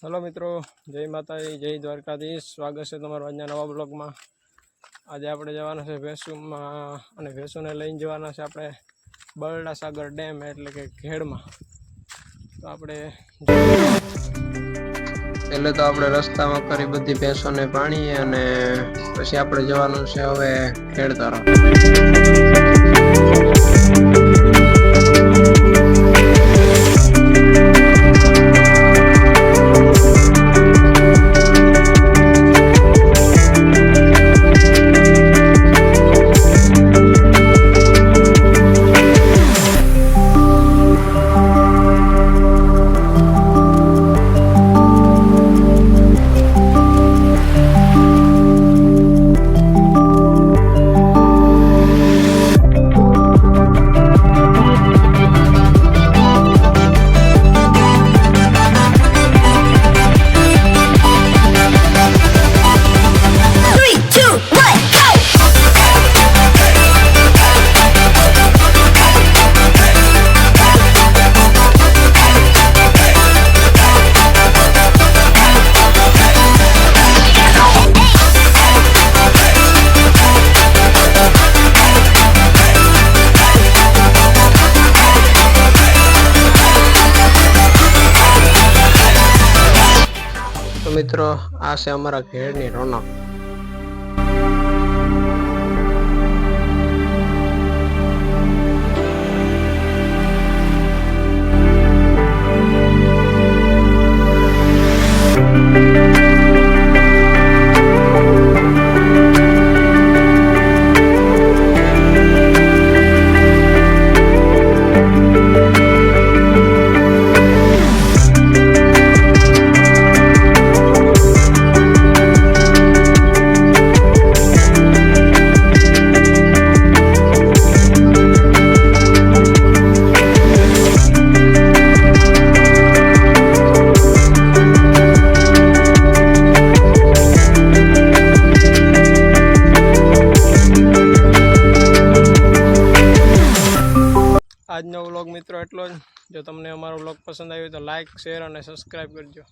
Hello मित्रों, जय माताजी, जय द्वारकाधीश। स्वागत है तमारुं आजना नवा ब्लॉग में। आज आपणे जवाना छे भેંસુમાં અને ભેંસોને લઈને જવાના છે આપણે બરડા સાગર ડેમ એટલે કે ખેડમાં। તો આપણે પહેલે તો આપણે રસ્તામાં કરી બધી ભેંસોને પાણી અને પછી આપણે જવાનું છે હવે ખેડ તરફ। तो मित्रों आ से अमरा घेड़नी रौनक। આજનો વ્લોગ મિત્રો એટલો જ। જો તમને અમારો વ્લોગ પસંદ આવ્યો તો લાइक शेर और सब्सक्राइब करजो।